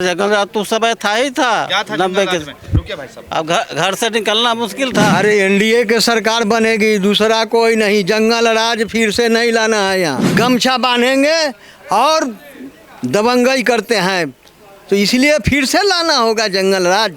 जंगल राज तो समय था ही था। क्या था 90 के। रुकिए भाई साहब। अब घर से निकलना मुश्किल था। अरे एनडीए के सरकार बनेगी, दूसरा कोई नहीं। जंगल राज फिर से नहीं लाना है यहाँ। गमछा बांधेंगे और दबंगई करते हैं, तो इसलिए फिर से लाना होगा जंगल राज।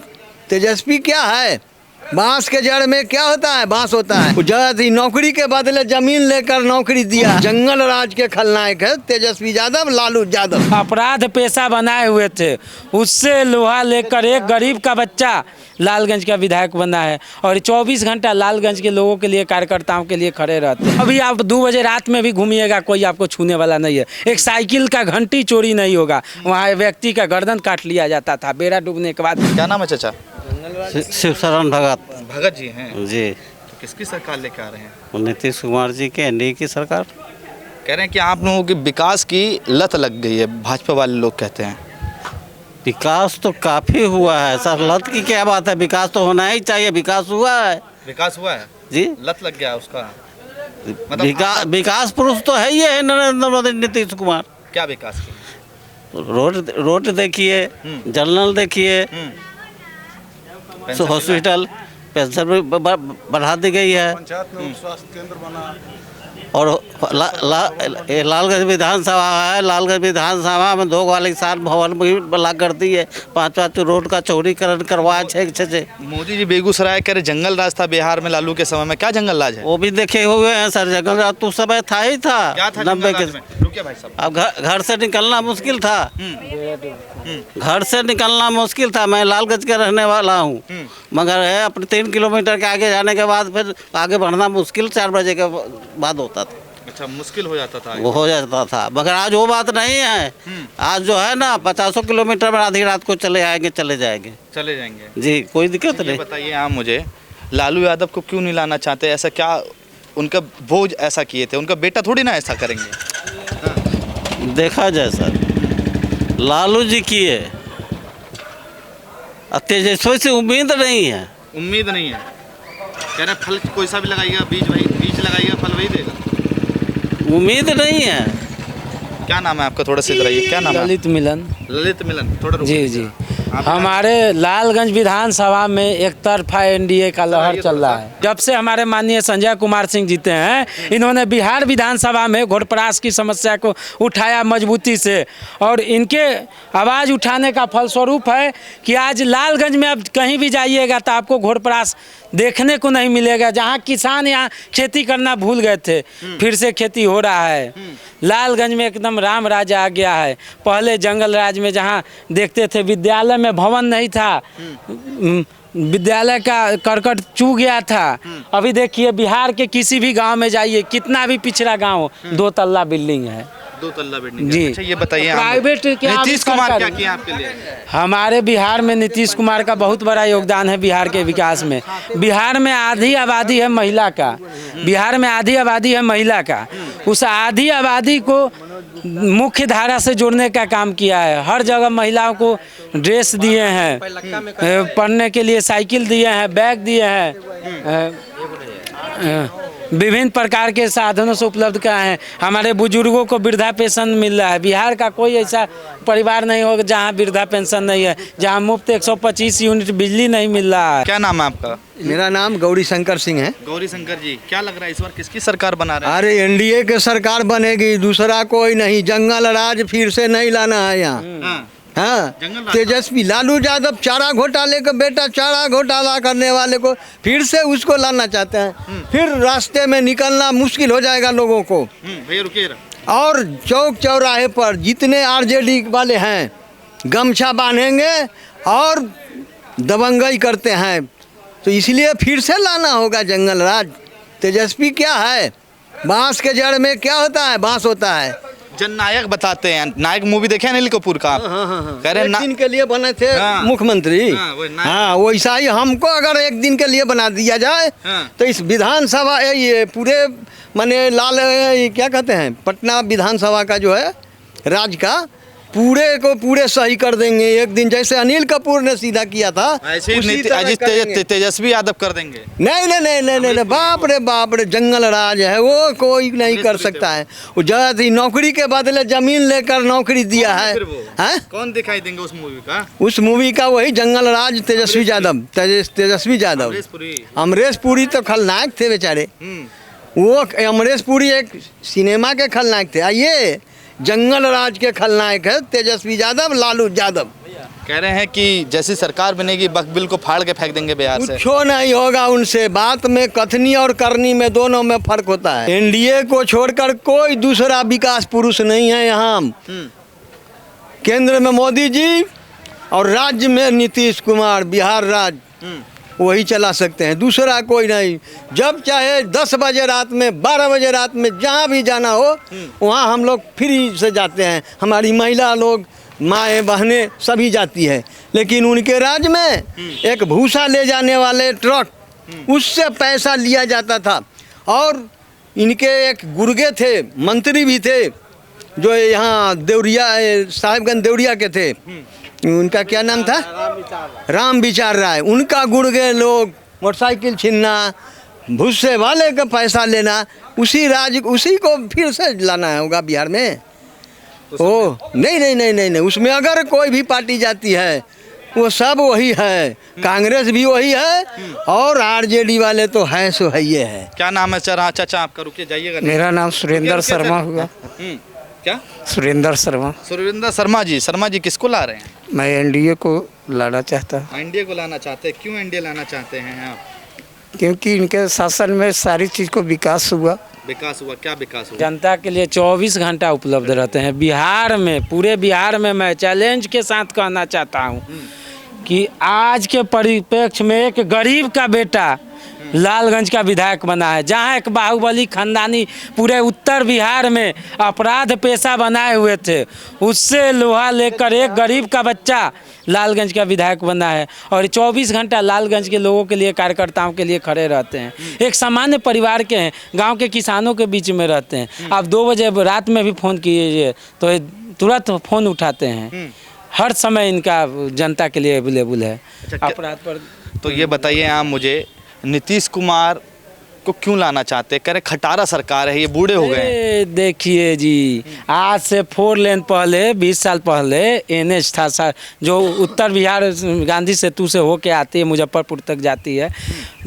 तेजस्वी क्या है, बांस के जड़ में क्या होता है, बांस होता है। ज्यादा नौकरी के बदले जमीन लेकर नौकरी दिया। जंगल राज के खलनायक है तेजस्वी यादव, लालू यादव। अपराध पेशा बनाए हुए थे, उससे लोहा लेकर एक गरीब का बच्चा लालगंज का विधायक बना है और 24 घंटा लालगंज के लोगों के लिए, कार्यकर्ताओं के लिए खड़े रहते हैं। अभी आप 2 बजे रात में भी घूमिएगा, कोई आपको छूने वाला नहीं है। एक साइकिल का घंटी चोरी नहीं होगा। वहाँ व्यक्ति का गर्दन काट लिया जाता था बेड़ा डूबने के बाद। क्या नाम है चाचा? शिवशरण भगत भगत जी हैं जी। तो किसकी सरकार लेके आ रहे हैं? नीतीश कुमार जी के एनडीए की सरकार। कह रहे हैं कि आप लोगों की विकास की लत लग गई है, भाजपा वाले लोग कहते हैं। विकास तो काफी हुआ है सर, लत की क्या बात है, विकास तो होना ही चाहिए। विकास हुआ है विकास हुआ है जी। लत लग गया उसका विकास पुरुष तो है ही है नरेंद्र मोदी, नीतीश कुमार। क्या विकास की? रोड देखिए, जर्नल देखिए, हॉस्पिटल, पेंशन भी बढ़ा दी गई है। पंचायत में स्वास्थ्य केंद्र बना और लालगंज विधानसभा है। लालगंज विधानसभा में 2 वाली साल भवन भी बना कर दी है। 5 रोड का चौड़ीकरण करवाया 6 मोदी जी बेगूसराय करे जंगल राज था बिहार में लालू के समय में। क्या जंगल राज है? वो भी देखे हुए हैं सर। जंगल राज तो समय था ही था। क्या था 90 के। रुकिए भाई साहब। अब घर से निकलना मुश्किल था। घर से निकलना मुश्किल था। मैं लालगंज का रहने वाला हूँ, मगर है अपने 3 किलोमीटर के आगे जाने के बाद फिर आगे बढ़ना मुश्किल 4 बजे के बाद होता था। अच्छा, मुश्किल हो जाता था। वो हो जाता था, मगर आज वो बात नहीं है। आज जो है ना 50 किलोमीटर में आधी रात को चले जाएंगे चले जाएंगे जी, कोई दिक्कत नहीं। बताइए आप मुझे, लालू यादव को क्यों नहीं लाना चाहते? ऐसा क्या उनका भोज ऐसा किए थे? उनका बेटा थोड़ी ना ऐसा करेंगे। देखा जाए सर, लालू जी की है, तेजस्वी से उम्मीद नहीं है। उम्मीद नहीं है। कह रहे फल कोई सा भी लगाइएगा, बीज लगाइएगा, फल वही देगा। उम्मीद नहीं है। क्या नाम है आपका? थोड़ा सा इधर आइए। क्या नाम है? ललित मिलन। ललित मिलन। थोड़ा जी जी। हमारे लालगंज विधानसभा में एक तरफा एनडीए का लहर चल रहा है। जब से हमारे माननीय संजय कुमार सिंह जीते हैं, इन्होंने बिहार विधानसभा में घोड़परास की समस्या को उठाया मजबूती से, और इनके आवाज़ उठाने का फलस्वरूप है कि आज लालगंज में अब कहीं भी जाइएगा तो आपको घोड़परास देखने को नहीं मिलेगा। जहाँ किसान यहाँ खेती करना भूल गए थे, फिर से खेती हो रहा है। लालगंज में एकदम राम राज आ गया है। पहले जंगल राज में जहाँ देखते थे विद्यालय में भवन नहीं था, विद्यालय का करकट चू गया था। अभी देखिए बिहार के किसी भी गांव में जाइए, कितना भी पिछड़ा गांव, 2 तल्ला बिल्डिंग है। 2 तल्ला बिल्डिंग जी। अच्छा, ये बताइए प्राइवेट नीतीश कुमार क्या किया आपके लिए? हमारे बिहार में नीतीश कुमार का बहुत बड़ा योगदान है बिहार के विकास में। बिहार में आधी आबादी है महिला का। बिहार में आधी आबादी है महिला का। उस आधी आबादी को मुख्य धारा से जोड़ने का काम किया है। हर जगह महिलाओं को ड्रेस दिए हैं, पढ़ने के लिए साइकिल दिए हैं, बैग दिए हैं, विभिन्न प्रकार के साधनों से उपलब्ध कराए हैं। हमारे बुजुर्गों को वृद्धा पेंशन मिल रहा है। बिहार का कोई ऐसा परिवार नहीं होगा जहां वृद्धा पेंशन नहीं है, जहां मुफ्त 125 यूनिट बिजली नहीं मिल रहा है। क्या नाम है आपका? मेरा नाम गौरी शंकर सिंह है। गौरी शंकर जी, क्या लग रहा है इस बार किसकी सरकार बना रहे हैं? अरे एनडीए के सरकार बनेगी, दूसरा कोई नहीं। जंगल राज फिर से नहीं लाना है यहाँ। हाँ, तेजस्वी लालू यादव चारा घोटाले का बेटा, चारा घोटाला करने वाले को फिर से उसको लाना चाहते हैं। फिर रास्ते में निकलना मुश्किल हो जाएगा लोगों को। भैया रुकिए। और चौक चौराहे पर जितने आरजेडी वाले हैं गमछा बांधेंगे और दबंगई करते हैं, तो इसलिए फिर से लाना होगा जंगल राज। तेजस्वी क्या है, बांस के जड़ में क्या होता है, बांस होता है। जननायक बताते हैं। नायक मूवी देखे अनिल कपूर का? कह रहे एक दिन के लिए बने थे मुख्यमंत्री। हाँ, वैसा ही हमको अगर एक दिन के लिए बना दिया जाए तो इस विधानसभा ये पूरे माने क्या कहते हैं, पटना विधानसभा का जो है राज्य का, पूरे को पूरे सही कर देंगे एक दिन, जैसे अनिल कपूर ने सीधा किया था ऐसे उसी ही तरह करेंगे। तेजस्वी यादव कर देंगे। नहीं नहीं नहीं नहीं नहीं, बाप रे जंगल राज है वो, कोई नहीं कर सकता है। वो जगह थी नौकरी के बदले जमीन लेकर नौकरी दिया है। फिर वो हैं? कौन दिखाई देंगे उस मूवी का? उस मूवी का वही जंगल राज, तेजस्वी यादव, तेजस्वी यादव। अमरीश पुरी। अमरीश पुरी तो खलनायक थे बेचारे। वो अमरीश पुरी एक सिनेमा के खलनायक थे, ये जंगल राज के खलनायक है तेजस्वी यादव, लालू यादव। कह रहे हैं कि जैसी सरकार बनेगी बिल को फाड़ के फेंक देंगे बिहार से। कुछ नहीं होगा उनसे, बात में कथनी और करनी में दोनों में फर्क होता है। एनडीए को छोड़कर कोई दूसरा विकास पुरुष नहीं है यहाँ। केंद्र में मोदी जी और राज्य में नीतीश कुमार, बिहार राज्य वही चला सकते हैं, दूसरा कोई नहीं। जब चाहे 10 बजे रात में, 12 बजे रात में, जहाँ भी जाना हो वहाँ हम लोग फ्री से जाते हैं। हमारी महिला लोग, माएँ बहनें सभी जाती है। लेकिन उनके राज्य में एक भूसा ले जाने वाले ट्रक, उससे पैसा लिया जाता था। और इनके एक गुर्गे थे, मंत्री भी थे, जो यहाँ देवरिया, साहिबगंज देवरिया के थे, उनका क्या नाम था? राम विचार राय। उनका गुर्गे लोग मोटरसाइकिल छीनना, भूसे वाले का पैसा लेना, उसी को फिर से लाना होगा बिहार में। ओ नहीं नहीं नहीं नहीं नहीं, उसमें अगर कोई भी पार्टी जाती है वो सब वही है, कांग्रेस भी वही है और आरजेडी वाले तो है सो है ये है। क्या नाम है चाचा आपका? रुकिए जाइएगा। मेरा नाम सुरेंद्र शर्मा हुआ। क्या? सुरेंद्र शर्मा। सुरेंद्र शर्मा जी किसको ला रहे हैं? मैं एनडीए को लाना चाहता हूँ। एनडीए को लाना चाहते हैं? क्यों एनडीए लाना चाहते हैं आप? क्योंकि इनके शासन में सारी चीज़ को विकास हुआ। विकास हुआ? क्या विकास हुआ? जनता के लिए 24 घंटा उपलब्ध रहते हैं बिहार में। पूरे बिहार में मैं चैलेंज के साथ कहना चाहता हूँ कि आज के परिप्रेक्ष्य में एक गरीब का बेटा लालगंज का विधायक बना है, जहाँ एक बाहुबली खानदानी पूरे उत्तर बिहार में अपराध पेशा बनाए हुए थे, उससे लोहा लेकर एक गरीब का बच्चा लालगंज का विधायक बना है। और 24 घंटा लालगंज के लोगों के लिए, कार्यकर्ताओं के लिए खड़े रहते हैं। एक सामान्य परिवार के हैं, गांव के किसानों के बीच में रहते हैं। आप 2 बजे रात में भी फ़ोन कीजिए तो तुरंत फ़ोन उठाते हैं। हर समय इनका जनता के लिए अवेलेबल है। अपराध पर तो ये बताइए आप मुझे, नीतीश कुमार को क्यों लाना चाहते हैं? कह रहे खटारा सरकार है, ये बूढ़े हो गए। देखिए जी, आज से 4 लेन पहले, 20 साल पहले एनएच था सर, जो उत्तर बिहार गांधी सेतु से होके आती है, मुजफ्फरपुर तक जाती है।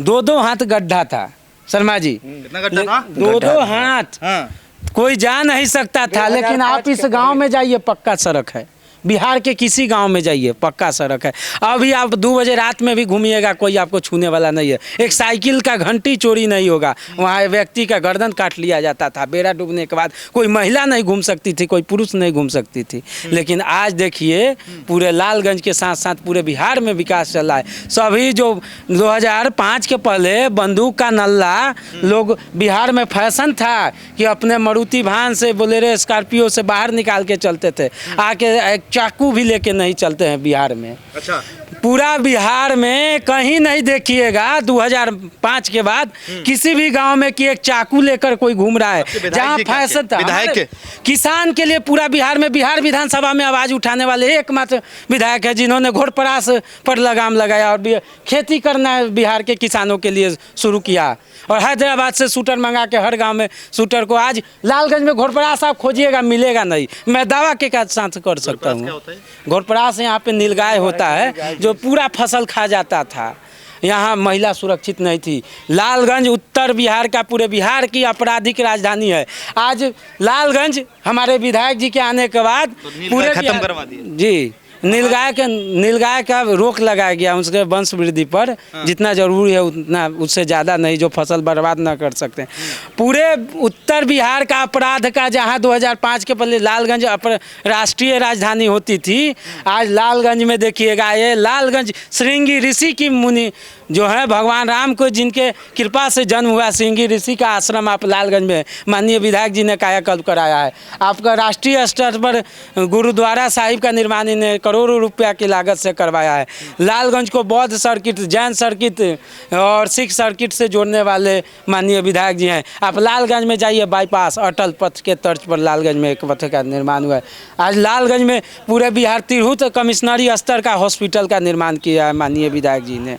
2-2 हाथ गड्ढा था शर्मा जी। कितना गड्ढा था? 2-2 हाथ। हाँ। कोई जा नहीं सकता था। लेकिन आप इस गांव में जाइए, पक्का सड़क है। बिहार के किसी गांव में जाइए, पक्का सड़क है। अभी आप 2 बजे रात में भी घूमिएगा, कोई आपको छूने वाला नहीं है। एक साइकिल का घंटी चोरी नहीं होगा। वहाँ व्यक्ति का गर्दन काट लिया जाता था बेड़ा डूबने के बाद। कोई महिला नहीं घूम सकती थी, कोई पुरुष नहीं घूम सकती थी। लेकिन आज देखिए, पूरे लालगंज के साथ साथ पूरे बिहार में विकास चल रहा है। सभी जो 2005 के पहले बंदूक का नल्ला लोग, बिहार में फैशन था कि अपने मारुति वाहन से, बोलेरो, स्कॉर्पियो से बाहर निकाल के चलते थे। आके चाकू भी लेके नहीं चलते हैं बिहार में। अच्छा। पूरा बिहार में कहीं नहीं देखिएगा 2005 के बाद किसी भी गांव में कि एक चाकू लेकर कोई घूम रहा है। जहां फैशन था, विधायक किसान के लिए पूरा बिहार में, बिहार विधानसभा में आवाज उठाने वाले एकमात्र विधायक है जिन्होंने घोड़परास पर लगाम लगाया और खेती करना बिहार के किसानों के लिए शुरू किया। और हैदराबाद से शूटर मंगा के हर गांव में शूटर को, आज लालगंज में घोड़परास आप खोजिएगा मिलेगा नहीं। मैं दावा के साथ कर सकता हूँ। घोड़परास यहाँ पे नीलगाय होता है जो पूरा फसल खा जाता था। यहाँ महिला सुरक्षित नहीं थी। लालगंज उत्तर बिहार का, पूरे बिहार की आपराधिक राजधानी है। आज लालगंज हमारे विधायक जी के आने के बाद पूरे खत्म करवा दिया जी। नीलगाय का रोक लगाया गया उसके वंश वृद्धि पर। जितना जरूरी है उतना, उससे ज़्यादा नहीं, जो फसल बर्बाद ना कर सकते। पूरे उत्तर बिहार का अपराध का, जहां 2005 के पहले लालगंज राष्ट्रीय राजधानी होती थी, आज लालगंज में देखिएगा, ये लालगंज श्रृंगी ऋषि की मुनि जो है भगवान राम को जिनके कृपा से जन्म हुआ सिंगी ऋषि का आश्रम आप लालगंज में माननीय विधायक जी ने कायाकल्प कराया है। आपका राष्ट्रीय स्तर पर गुरुद्वारा साहिब का निर्माण इन्हें करोड़ों रुपया की लागत से करवाया है। लालगंज को बौद्ध सर्किट, जैन सर्किट और सिख सर्किट से जोड़ने वाले माननीय विधायक जी हैं। आप लालगंज में जाइए, बाईपास अटल पथ के तर्ज पर लालगंज में एक पथ का निर्माण हुआ है। आज लालगंज में पूरे बिहार तिरहुत कमिश्नरी स्तर का हॉस्पिटल का निर्माण किया है माननीय विधायक जी ने।